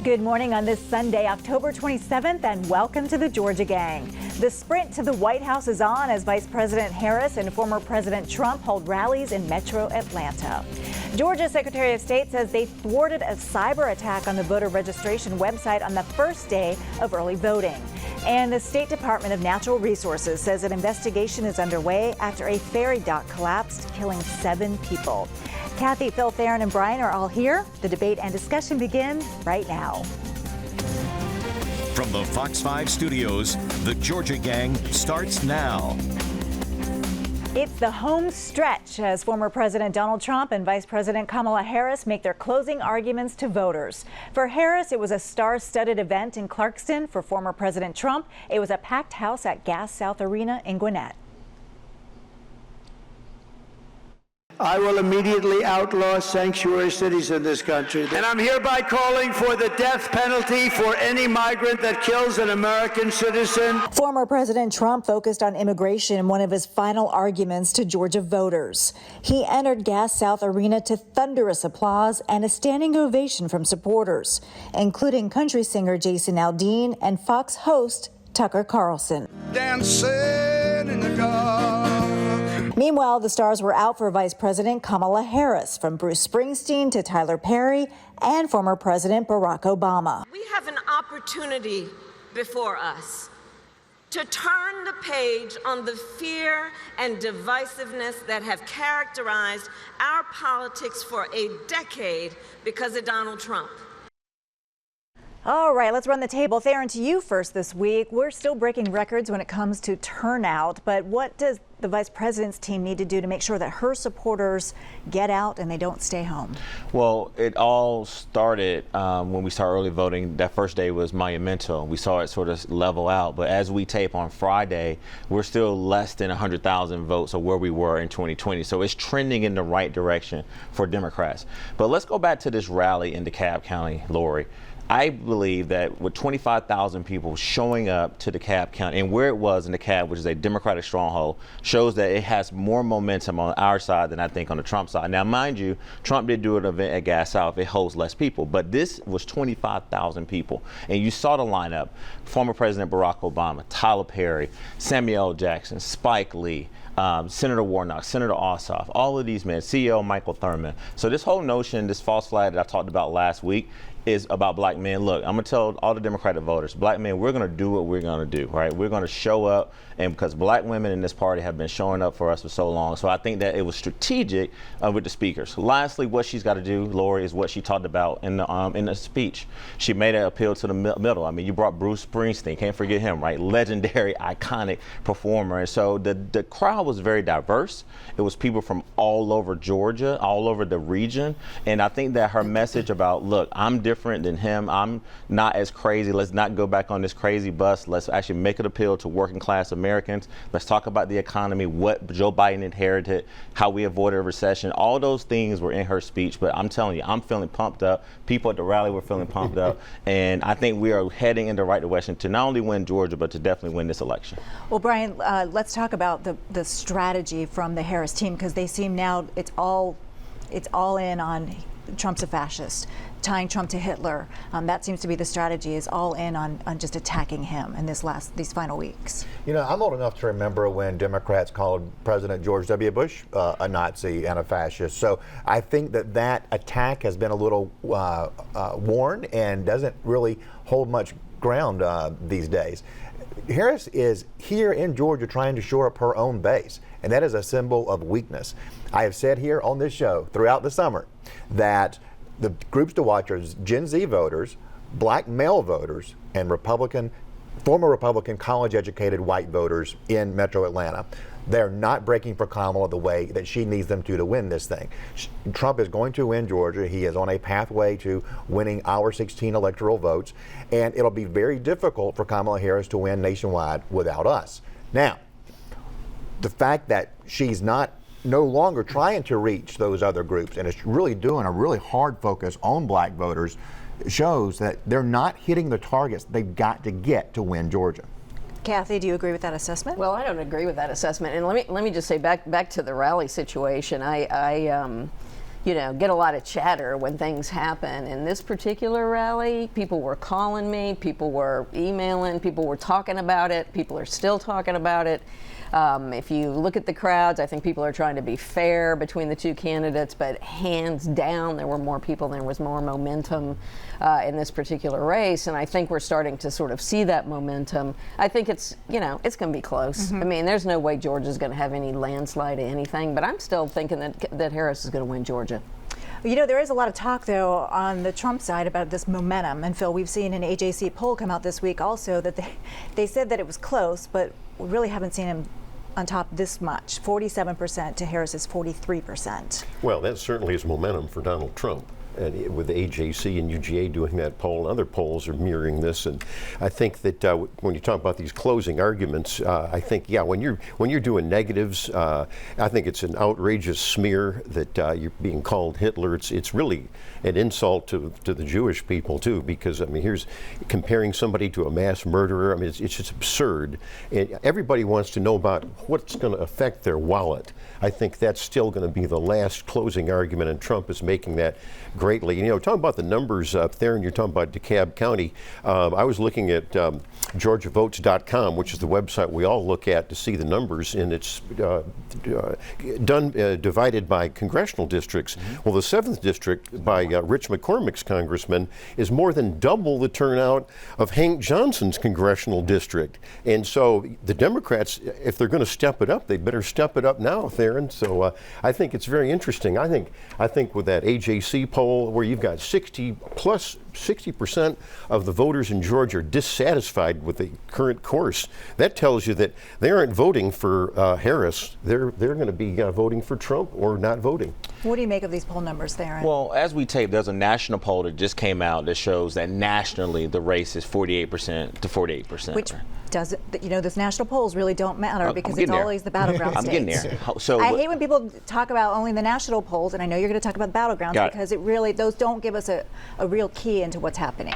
Good morning on this Sunday, October 27th, and welcome to the Georgia Gang. The sprint to the White House is on as Vice President Harris and former President Trump hold rallies in metro Atlanta. Georgia Secretary of State says they thwarted a cyber attack on the voter registration website on the first day of early voting. And the State Department of Natural Resources says an investigation is underway after a ferry dock collapsed, killing 7 people. Kathy, Phil, Theron, and Brian are all here. The debate and discussion begin right now. From the Fox 5 studios, the Georgia Gang starts now. It's the home stretch as former President Donald Trump and Vice President Kamala Harris make their closing arguments to voters. For Harris, it was a star-studded event in Clarkston. For former President Trump, it was a packed house at Gas South Arena in Gwinnett. I will immediately outlaw sanctuary cities in this country. And I'm hereby calling for the death penalty for any migrant that kills an American citizen. Former President Trump focused on immigration in one of his final arguments to Georgia voters. He entered Gas South Arena to thunderous applause and a standing ovation from supporters, including country singer Jason Aldean and Fox host Tucker Carlson. Dancing in the dark. Meanwhile, the stars were out for Vice President Kamala Harris, from Bruce Springsteen to Tyler Perry and former President Barack Obama. We have an opportunity before us to turn the page on the fear and divisiveness that have characterized our politics for a decade because of Donald Trump. All right, let's run the table. Theron, to you first this week. We're still breaking records when it comes to turnout, but what does the vice president's team need to do to make sure that her supporters get out and they don't stay home? Well, it all started when we started early voting. That first day was monumental. We saw it sort of level out, but as we tape on Friday, we're still less than 100,000 votes of where we were in 2020. So it's trending in the right direction for Democrats. But let's go back to this rally in DeKalb County, Lori. I believe that with 25,000 people showing up to DeKalb County and where it was in DeKalb, which is a Democratic stronghold, shows that it has more momentum on our side than I think on the Trump side. Now, mind you, Trump did do an event at Gas South. It holds less people, but this was 25,000 people. And you saw the lineup: former President Barack Obama, Tyler Perry, Samuel L. Jackson, Spike Lee, Senator Warnock, Senator Ossoff, all of these men, CEO Michael Thurman. So this whole notion, this false flag that I talked about last week, is about black men. Look, I'm gonna tell all the Democratic voters, black men, we're gonna do what we're gonna do, right? We're gonna show up, and because black women in this party have been showing up for us for so long. So I think that it was strategic with the speakers. Lastly, what she's gotta do, Lori, is what she talked about in the speech. She made an appeal to the middle. I mean, you brought Bruce Springsteen, can't forget him, right? Legendary, iconic performer. And so the crowd was very diverse. It was people from all over Georgia, all over the region. And I think that her message about, look, I'm different than him. I'm not as crazy. Let's not go back on this crazy bus. Let's actually make an appeal to working class Americans. Let's talk about the economy, what Joe Biden inherited, how we avoided a recession. All those things were in her speech. But I'm telling you, I'm feeling pumped up. People at the rally were feeling pumped up. And I think we are heading in the right direction to not only win Georgia, but to definitely win this election. Well, Brian, let's talk about the strategy from the Harris team, because they seem now it's all in on Trump's a fascist, tying Trump to Hitler. That seems to be the strategy, is all in on just attacking him in these final weeks. You know, I'm old enough to remember when Democrats called President George W. Bush a Nazi and a fascist. So I think that attack has been a little worn and doesn't really hold much ground these days. Harris is here in Georgia trying to shore up her own base, and that is a symbol of weakness. I have said here on this show throughout the summer that the groups to watch are Gen Z voters, black male voters, and former Republican college-educated white voters in Metro Atlanta. They're not breaking for Kamala the way that she needs them to win this thing. Trump is going to win Georgia. He is on a pathway to winning our 16 electoral votes, and it'll be very difficult for Kamala Harris to win nationwide without us. Now, the fact that she's no longer trying to reach those other groups and is really doing a really hard focus on black voters shows that they're not hitting the targets they've got to get to win Georgia. Kathy, do you agree with that assessment? Well, I don't agree with that assessment. And let me just say, back to the rally situation. get a lot of chatter when things happen. In this particular rally, people were calling me, people were emailing, people were talking about it, people are still talking about it. If you look at the crowds, I think people are trying to be fair between the two candidates, but hands down, there were more people, there was more momentum in this particular race, and I think we're starting to sort of see that momentum. I think it's going to be close. I mean, there's no way Georgia's going to have any landslide or anything, but I'm still thinking that Harris is going to win Georgia. There is a lot of talk, though, on the Trump side about this momentum. And Phil, we've seen an AJC poll come out this week also that they said that it was close, but we really haven't seen him on top this much, 47% to Harris's 43%. Well, that certainly is momentum for Donald Trump. And with AJC and UGA doing that poll, other polls are mirroring this. And I think that when you talk about these closing arguments, I think, when you're doing negatives, I think it's an outrageous smear that you're being called Hitler. It's really an insult to the Jewish people too, because here's comparing somebody to a mass murderer. It's just absurd. And everybody wants to know about what's going to affect their wallet. I think that's still going to be the last closing argument, and Trump is making that greatly. Talking about the numbers up there, and you're talking about DeKalb County. I was looking at GeorgiaVotes.com, which is the website we all look at to see the numbers, and it's divided by congressional districts. Well, the 7th district by Rich McCormick's congressman is more than double the turnout of Hank Johnson's congressional district. And so the Democrats, if they're going to step it up, they better step it up now, Theron. So I think it's very interesting. I think with that AJC poll where you've got 60% of the voters in Georgia are dissatisfied with the current course, that tells you that they aren't voting for Harris. They're going to be voting for Trump or not voting. What do you make of these poll numbers, Theron? Well, as we tape, there's a national poll that just came out that shows that nationally the race is 48% to 48%. Which doesn't, those national polls really don't matter because it's always the battleground states. I'm getting there. So I hate when people talk about only the national polls, and I know you're going to talk about the battlegrounds because those don't give us a real key into what's happening.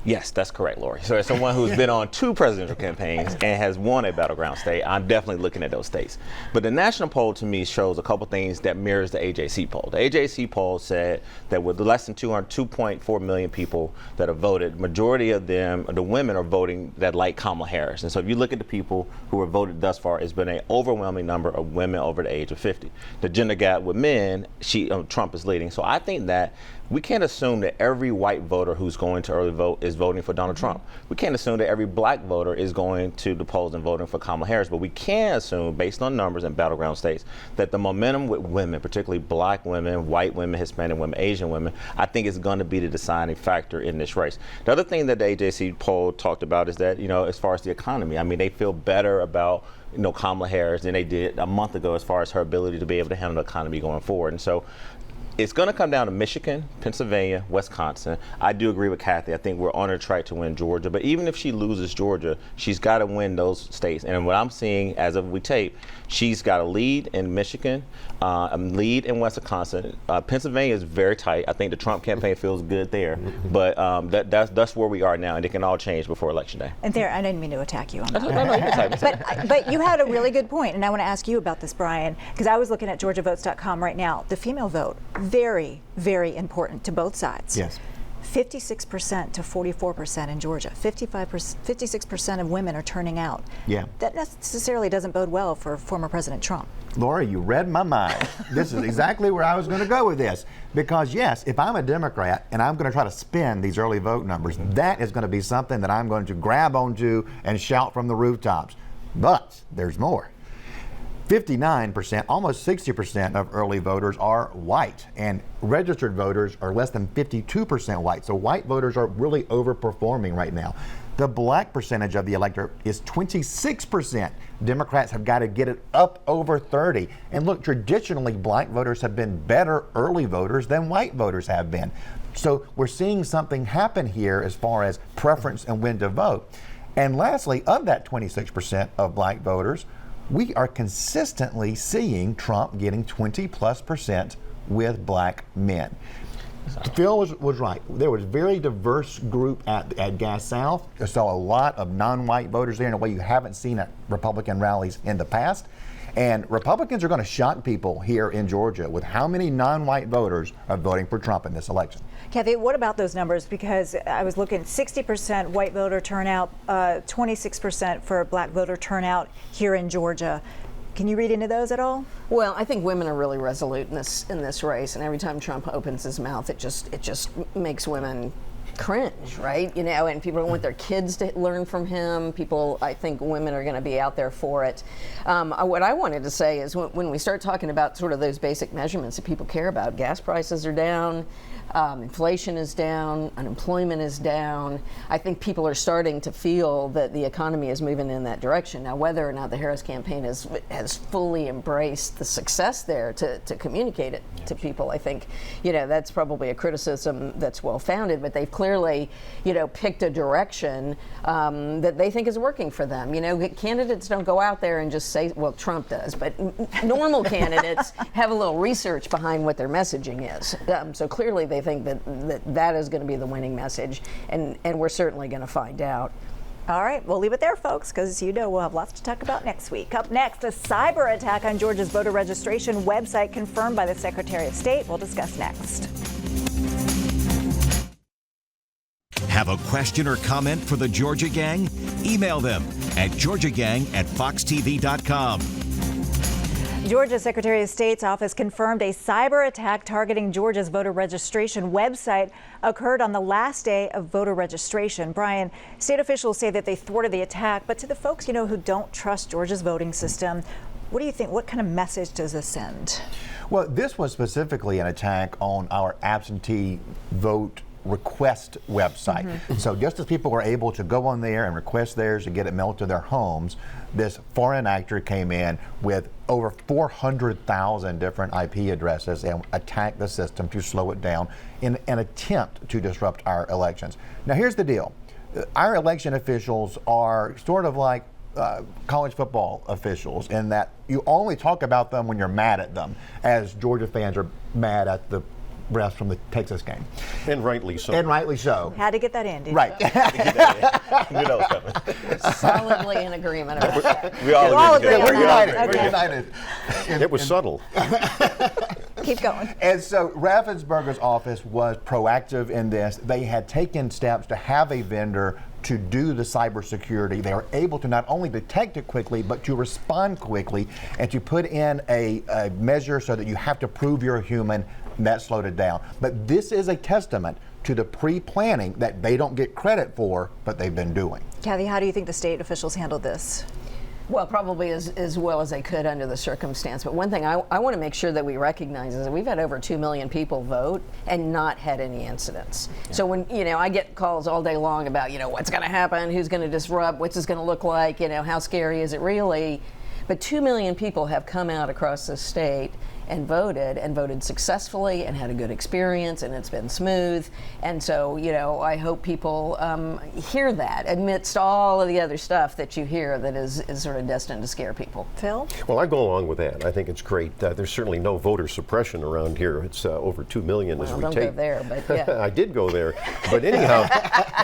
Yes, that's correct, Lori. So as someone who's been on 2 presidential campaigns and has won a battleground state, I'm definitely looking at those states. But the national poll to me shows a couple things that mirrors the AJC poll. The AJC poll said that with less than 2.4 million people that have voted, majority of them, the women, are voting that like Kamala Harris. And so if you look at the people who have voted thus far, it's been an overwhelming number of women over the age of 50. The gender gap with men, Trump is leading. So I think that we can't assume that every white voter who's going to early vote is voting for Donald Trump. We can't assume that every black voter is going to the polls and voting for Kamala Harris, but we can assume, based on numbers in battleground states, that the momentum with women, particularly black women, white women, Hispanic women, Asian women, I think is going to be the deciding factor in this race. The other thing that the AJC poll talked about is that, as far as the economy, they feel better about Kamala Harris than they did a month ago as far as her ability to be able to handle the economy going forward. And so it's going to come down to Michigan, Pennsylvania, Wisconsin. I do agree with Kathy. I think we're on her track to win Georgia. But even if she loses Georgia, she's got to win those states. And what I'm seeing as of we tape, she's got a lead in Michigan, a lead in Wisconsin. Pennsylvania is very tight. I think the Trump campaign feels good there. But that's where we are now, and it can all change before Election Day. And there, I didn't mean to attack you on that. No, you can attack me. But you had a really good point, and I want to ask you about this, Brian, because I was looking at GeorgiaVotes.com right now. The female vote, very, very important to both sides. Yes. 56% to 44% in Georgia. 56% of women are turning out. Yeah. That necessarily doesn't bode well for former President Trump. Laura, you read my mind. This is exactly where I was going to go with this. Because yes, if I'm a Democrat and I'm going to try to spin these early vote numbers, that is going to be something that I'm going to grab onto and shout from the rooftops. But there's more. 59%, almost 60% of early voters are white, and registered voters are less than 52% white. So white voters are really overperforming right now. The black percentage of the electorate is 26%. Democrats have got to get it up over 30. And look, traditionally, black voters have been better early voters than white voters have been. So we're seeing something happen here as far as preference and when to vote. And lastly, of that 26% of black voters, we are consistently seeing Trump getting 20+% with black men. Phil was right. There was a very diverse group at Gas South. I saw a lot of non-white voters there in a way you haven't seen at Republican rallies in the past. And Republicans are going to shock people here in Georgia with how many non-white voters are voting for Trump in this election. Kathy, what about those numbers? Because I was looking at 60% white voter turnout, 26% for black voter turnout here in Georgia. Can you read into those at all? Well, I think women are really resolute in this race, and every time Trump opens his mouth, it just makes women cringe, right? You know, and people want their kids to learn from him. I think women are going to be out there for it. What I wanted to say is when we start talking about sort of those basic measurements that people care about, gas prices are down, inflation is down, unemployment is down. I think people are starting to feel that the economy is moving in that direction. Now, whether or not the Harris campaign has fully embraced the success there to communicate it to people, I think, that's probably a criticism that's well founded, but they've clearly, picked a direction that they think is working for them. Candidates don't go out there and just say, well, Trump does, but normal candidates have a little research behind what their messaging is. So clearly they think that is going to be the winning message, and we're certainly going to find out. All right, we'll leave it there, folks, because we'll have lots to talk about next week. Up next, a cyber attack on Georgia's voter registration website confirmed by the Secretary of State. We'll discuss next. Have a question or comment for the Georgia Gang? Email them at georgiagang@foxtv.com. Georgia Secretary of State's office confirmed a cyber attack targeting Georgia's voter registration website occurred on the last day of voter registration. Brian, state officials say that they thwarted the attack, but to the folks, who don't trust Georgia's voting system, what do you think? What kind of message does this send? Well, this was specifically an attack on our absentee vote request website. Mm-hmm. So just as people were able to go on there and request theirs to get it mailed to their homes, this foreign actor came in with over 400,000 different IP addresses and attacked the system to slow it down in an attempt to disrupt our elections. Now here's the deal. Our election officials are sort of like college football officials in that you only talk about them when you're mad at them, as Georgia fans are mad at the refs from the Texas game. And rightly so. And rightly so. Had to get that in, didn't right. You know Solidly in agreement about that. We all agree. We're united. Okay. We're united. It was subtle. Keep going. And so Raffensperger's office was proactive in this. They had taken steps to have a vendor to do the cybersecurity. They were able to not only detect it quickly, but to respond quickly and to put in a measure so that you have to prove you're a human. And that slowed it down. But this is a testament to the pre-planning that they don't get credit for, but they've been doing. Kathy, how do you think the state officials handled this? Well, probably as well as they could under the circumstance. But one thing I want to make sure that we recognize is that we've had over 2 million people vote and not had any incidents. Yeah. So when, I get calls all day long about, what's going to happen, who's going to disrupt, what's this going to look like, how scary is it really? But 2 million people have come out across the state and voted successfully and had a good experience, and it's been smooth. And so, I hope people hear that amidst all of the other stuff that you hear that is sort of destined to scare people. Phil? Well, I go along with that. I think it's great. There's certainly no voter suppression around here. It's over 2 million as we don't take. Go there, but yeah. I did go there. But anyhow,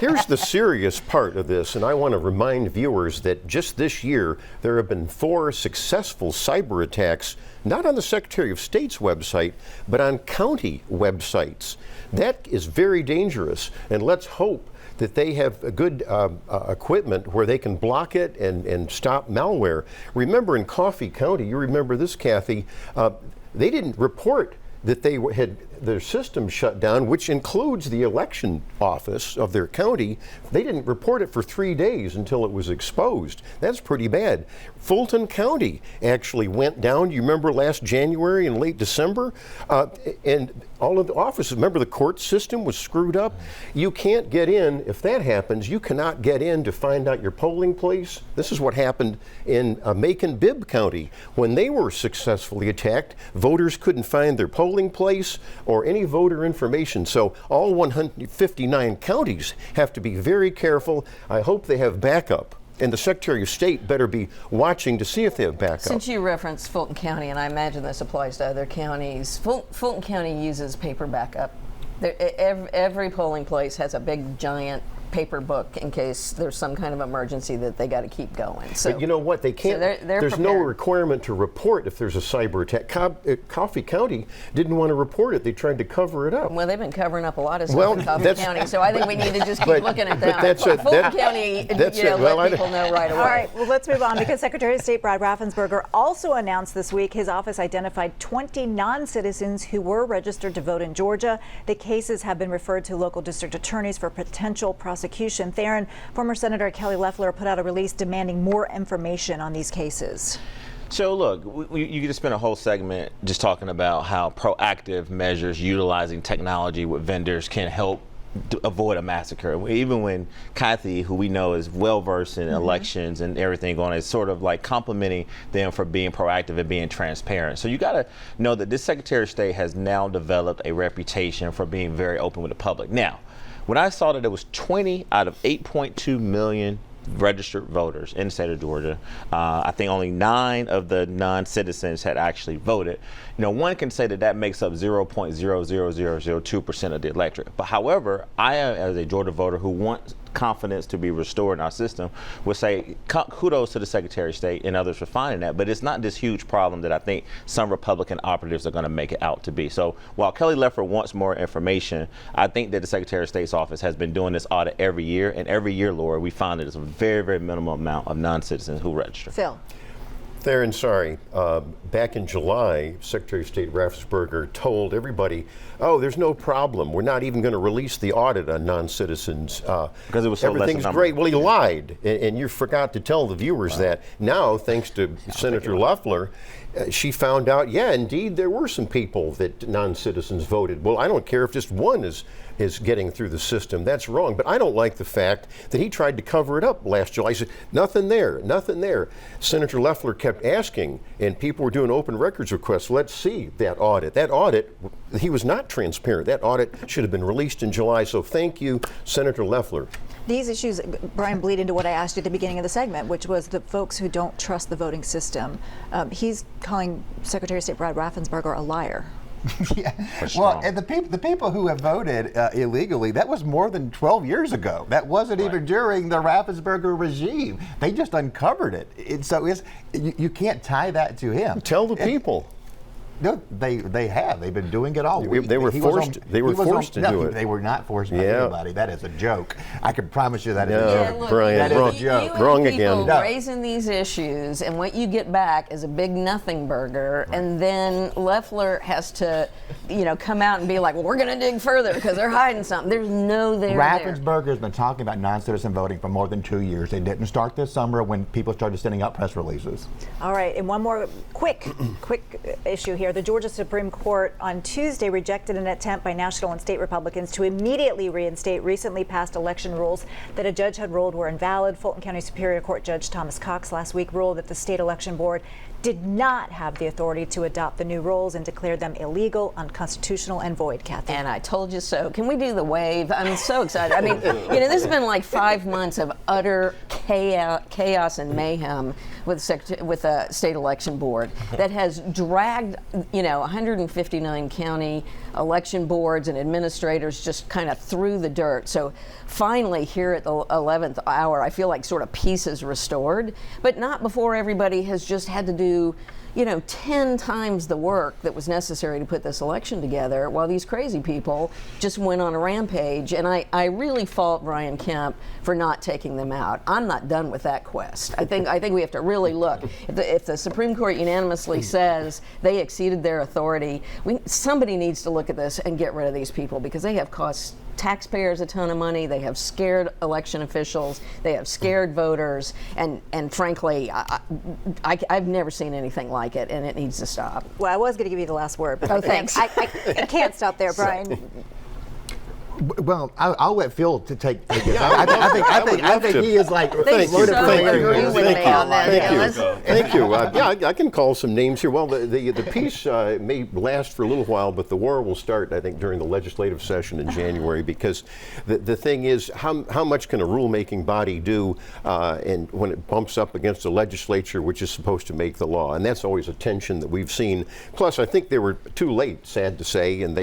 here's the serious part of this, and I want to remind viewers that just this year there have been 4 successful cyber attacks, not on the Secretary of State's website, but on county websites. That is very dangerous, and let's hope that they have good equipment where they can block it and stop malware. Remember in Coffee County, you remember this, Kathy, they didn't report that they had their system shut down, which includes the election office of their county. They didn't report it for 3 days until it was exposed. That's pretty bad. Fulton County actually went down, you remember last January and late December, and all of the offices, remember the court system was screwed up? You can't get in, if that happens, you cannot get in to find out your polling place. This is what happened in Macon-Bibb County. When they were successfully attacked, voters couldn't find their polling place or any voter information. So all 159 counties have to be very careful. I hope they have backup. And the Secretary of State better be watching to see if they have backup. Since you referenced Fulton County, and I imagine this applies to other counties, Fulton County uses paper backup. Every polling place has a big, giant paper book in case there's some kind of emergency that they got to keep going. So but you know what? They can't. So they're there's no prepared. requirement to report if there's a cyber attack. Coffee County didn't want to report it. They tried to cover it up. Well, they've been covering up a lot of stuff Well, in Coffee that's- County, so I think we need to just keep But- looking at but that. that's it. Fulton That- County, that's you know, it. Well, let I- people know right away. All right, well, let's move on because Secretary of State Brad Raffensperger also announced this week his office identified 20 non-citizens who were registered to vote in Georgia. The cases have been referred to local district attorneys for potential prosecution. Theron, former Senator Kelly Loeffler put out a release demanding more information on these cases. So look, you could spend a whole segment just talking about how proactive measures utilizing technology with vendors can help avoid a massacre. Even when Kathy, who we know is well versed in elections and everything going, is sort of like complimenting them for being proactive and being transparent. So you got to know that this Secretary of State has now developed a reputation for being very open with the public. Now, when I saw that there was 20 out of 8.2 million registered voters in the state of Georgia, I think only 9 of the non-citizens had actually voted. You know, one can say that that makes up 0.00002% of the electorate. But however, I, as a Georgia voter who wants confidence to be restored in our system, would say kudos to the Secretary of State and others for finding that. But it's not this huge problem that I think some Republican operatives are going to make it out to be. So while Kelly Loeffler wants more information, I think that the Secretary of State's office has been doing this audit every year. And every year, Laura, we find that it's a very, very minimal amount of non-citizens who register. Phil. Theron, sorry. Back in July, Secretary of State Raffensperger told everybody, oh, there's no problem. We're not even going to release the audit on non-citizens. Because it was so less everything's than great. Well, he lied, and you forgot to tell the viewers that. Now, thanks to Senator Loeffler, she found out, yeah, indeed, there were some people that non-citizens voted. Well, I don't care if just one is getting through the system. That's wrong. But I don't like the fact that he tried to cover it up last July. He said, nothing there, nothing there. Senator Loeffler kept asking, and people were doing open records requests. Let's see that audit. That audit, he was not transparent. That audit should have been released in July. So thank you, Senator Loeffler. These issues, Brian, bleed into what I asked you at the beginning of the segment, which was the folks who don't trust the voting system. He's calling Secretary of State Brad Raffensperger a liar. Yeah. Well, and the people who have voted illegally, that was more than 12 years ago. That wasn't even during the Raffensperger regime. They just uncovered it. You can't tie that to him. Tell the people. No, they have. They've been doing it all week. They were forced to do it. They were not forced by anybody. That is a joke. I can promise you that is a No, joke. look, Brian, that is wrong, a joke. wrong people again. No. raising these issues, and what you get back is a big nothing burger, and then Loeffler has to, come out and be like, well, we're going to dig further because they're hiding something. There's no there. Raffensperger has been talking about non-citizen voting for more than 2 years. They didn't start this summer when people started sending out press releases. All right, and one more quick issue here. The Georgia Supreme Court on Tuesday rejected an attempt by national and state Republicans to immediately reinstate recently passed election rules that a judge had ruled were invalid. Fulton County Superior Court Judge Thomas Cox last week ruled that the state election board did not have the authority to adopt the new rules and declared them illegal, unconstitutional, and void. Kathy. And I told you so. Can we do the wave? I'm so excited. I mean, this has been like 5 months of utter chaos and mayhem with the state election board that has dragged, 159 county election boards and administrators just kind of through the dirt. So finally, here at the 11th hour, I feel like sort of peace is restored, but not before everybody has just had to do 10 times the work that was necessary to put this election together, while these crazy people just went on a rampage. And I really fault Brian Kemp for not taking them out. I'm not done with that quest. I think we have to really look. If the Supreme Court unanimously says they exceeded their authority, somebody needs to look at this and get rid of these people, because they have cost taxpayers a ton of money. They have scared election officials. They have scared voters. And frankly, I've never seen anything like it, and it needs to stop. Well, I was going to give you the last word, but thanks. I can't stop there, Brian. Well, I'll let Phil to take this. I think he is like Thank loaded you. for Agree with me on that. Thank you. I can call some names here. Well, the peace may last for a little while, but the war will start, I think, during the legislative session in January, because the thing is, how much can a rulemaking body do and when it bumps up against the legislature, which is supposed to make the law? And that's always a tension that we've seen. Plus, I think they were too late, sad to say, and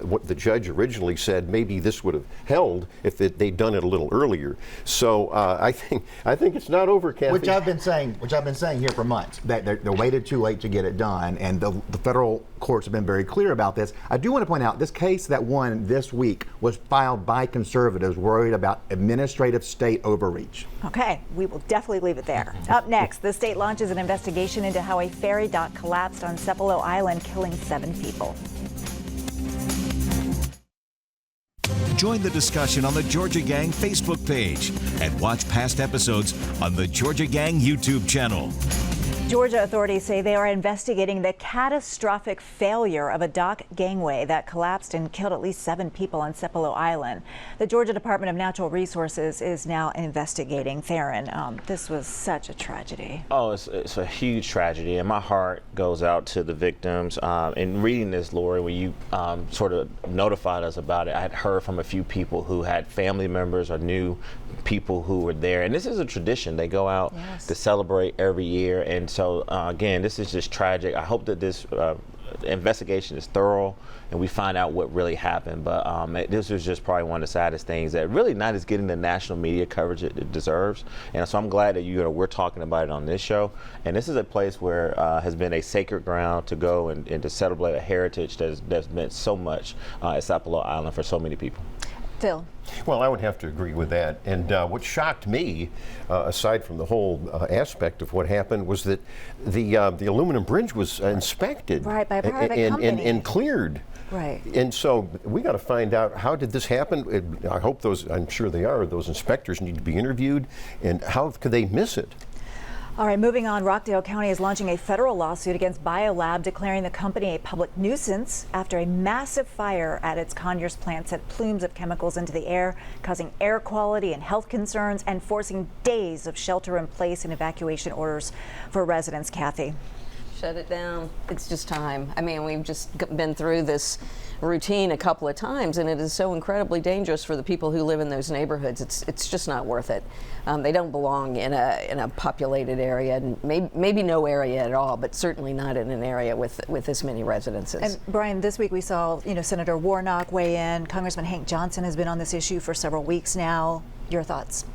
what the judge originally said, maybe this this would have held if they'd done it a little earlier. So I think it's not over, Kathy. Which I've been saying here for months, that they waited too late to get it done, and the federal courts have been very clear about this. I do want to point out this case that won this week was filed by conservatives worried about administrative state overreach. Okay, we will definitely leave it there. Up next, the state launches an investigation into how a ferry dock collapsed on Sepulveda Island, killing 7 people. Join the discussion on the Georgia Gang Facebook page and watch past episodes on the Georgia Gang YouTube channel. Georgia authorities say they are investigating the catastrophic failure of a dock gangway that collapsed and killed at least 7 people on Sepulveda Island. The Georgia Department of Natural Resources is now investigating. Theron, this was such a tragedy. Oh, it's a huge tragedy, and my heart goes out to the victims. In reading this, Lori, when you sort of notified us about it, I had heard from a few people who had family members or knew people who were there, and this is a tradition. They go out to celebrate every year, and so again, this is just tragic. I hope that this investigation is thorough and we find out what really happened, but this was just probably one of the saddest things that really not is getting the national media coverage it deserves. And so I'm glad that we're talking about it on this show, and this is a place where has been a sacred ground to go and to celebrate a heritage that's meant so much at Sepulveda Island for so many people. Phil. Well, I would have to agree with that. And what shocked me, aside from the whole aspect of what happened, was that the aluminum bridge was inspected by a private company and cleared. Right. And so we got to find out, how did this happen? I hope I'm sure they are, those inspectors need to be interviewed, and how could they miss it? All right, moving on, Rockdale County is launching a federal lawsuit against BioLab, declaring the company a public nuisance after a massive fire at its Conyers plant sent plumes of chemicals into the air, causing air quality and health concerns and forcing days of shelter-in-place and evacuation orders for residents. Kathy. Shut it down. It's just time. I mean, we've just been through this routine a couple of times, and it is so incredibly dangerous for the people who live in those neighborhoods. It's just not worth it. They don't belong in a populated area, and maybe no area at all, but certainly not in an area with this many residences. And Brian, this week we saw Senator Warnock weigh in. Congressman Hank Johnson has been on this issue for several weeks now. Your thoughts?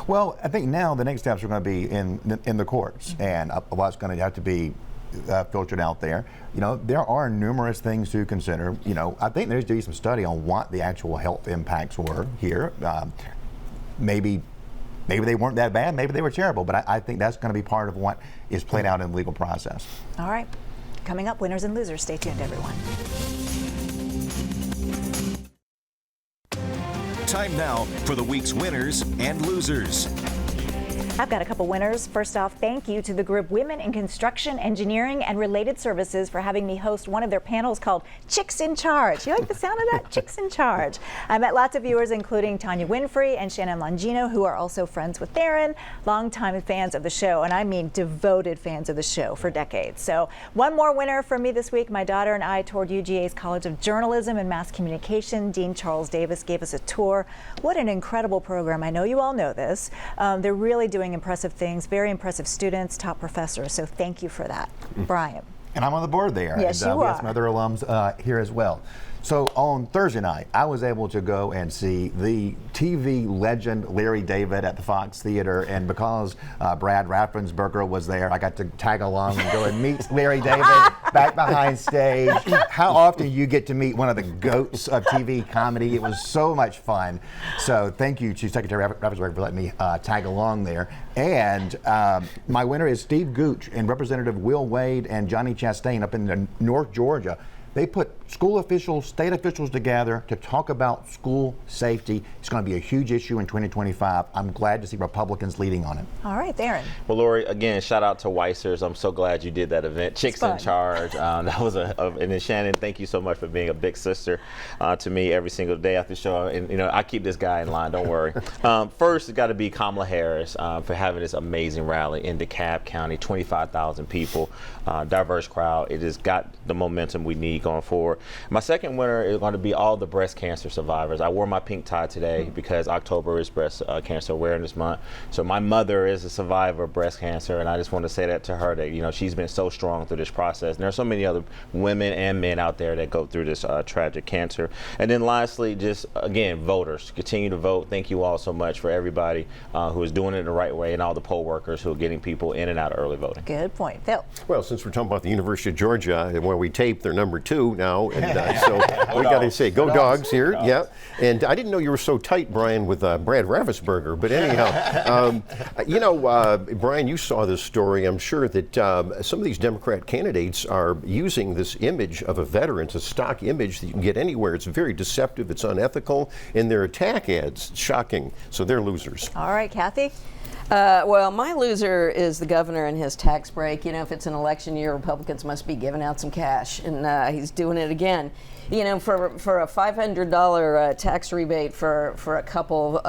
Well, I think now the next steps are going to be in the courts, and a lot's going to have to be filtered out there. There are numerous things to consider. I think there's to be some study on what the actual health impacts were here. Maybe they weren't that bad. Maybe they were terrible. But I think that's going to be part of what is played out in the legal process. All right. Coming up, winners and losers. Stay tuned, everyone. Time now for the week's winners and losers. I've got a couple winners. First off, thank you to the group Women in Construction, Engineering, and Related Services for having me host one of their panels called Chicks in Charge. You like the sound of that? Chicks in Charge. I met lots of viewers, including Tanya Winfrey and Shannon Longino, who are also friends with Theron, longtime fans of the show, and I mean devoted fans of the show for decades. So one more winner for me this week. My daughter and I toured UGA's College of Journalism and Mass Communication. Dean Charles Davis gave us a tour. What an incredible program. I know you all know this. They're really doing impressive things, very impressive students, top professors. So thank you for that, Brian. And I'm on the board there. Yes, and, you we are. have some other alums here as well. So on Thursday night, I was able to go and see the TV legend Larry David at the Fox Theater, and because Brad Raffensperger was there, I got to tag along and go and meet Larry David back behind stage. How often you get to meet one of the goats of TV comedy? It was so much fun. So thank you to Secretary Raffensperger for letting me tag along there. And my winner is Steve Gooch and Representative Will Wade and Johnny Chastain up in North Georgia. They put school officials, state officials together to talk about school safety. It's going to be a huge issue in 2025. I'm glad to see Republicans leading on it. All right, Theron. Well, Lori, again, shout out to Weissers. I'm so glad you did that event. Chicks in Charge. That was and then Shannon, thank you so much for being a big sister to me every single day after the show. And I keep this guy in line. Don't worry. First, it's got to be Kamala Harris for having this amazing rally in DeKalb County. 25,000 people, diverse crowd. It has got the momentum we need going forward. My second winner is going to be all the breast cancer survivors. I wore my pink tie today because October is Breast Cancer Awareness Month. So my mother is a survivor of breast cancer, and I just want to say that to her, that, you know, she's been so strong through this process. And there's so many other women and men out there that go through this tragic cancer. And then lastly, just again, voters, continue to vote. Thank you all so much for everybody who is doing it the right way, and all the poll workers who are getting people in and out of early voting. Good point. Phil. Well, since we're talking about the University of Georgia, and where we tape, they're number 2 now, and so we got to say, go dogs here. Yeah, and I didn't know you were so tight, Brian, with Brad Raffensperger. But anyhow, you know, Brian, you saw this story. I'm sure that some of these Democrat candidates are using this image of a veteran. It's a stock image that you can get anywhere. It's very deceptive. It's unethical, and their attack ads, shocking. So they're losers. All right, Kathy. Well, my loser is the governor and his tax break. You know, if it's an election year, Republicans must be giving out some cash, and he's doing it again. You know, for a $500 tax rebate for a couple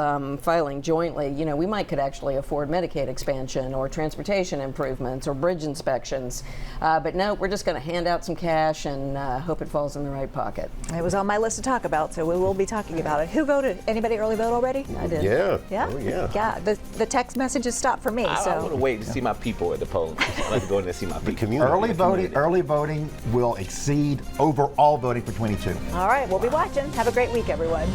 filing jointly, you know, we could actually afford Medicaid expansion or transportation improvements or bridge inspections. But no, we're just going to hand out some cash and hope it falls in the right pocket. It was on my list to talk about, so we will be talking about it. Who voted? Anybody early vote already? I did. Yeah. Yeah? Oh, yeah. Yeah. The text messages stopped for me. I want to wait to see my people at the polls. I like to go in and see my people. Early voting will exceed overall voting for 22. All right, we'll be watching. Have a great week, everyone.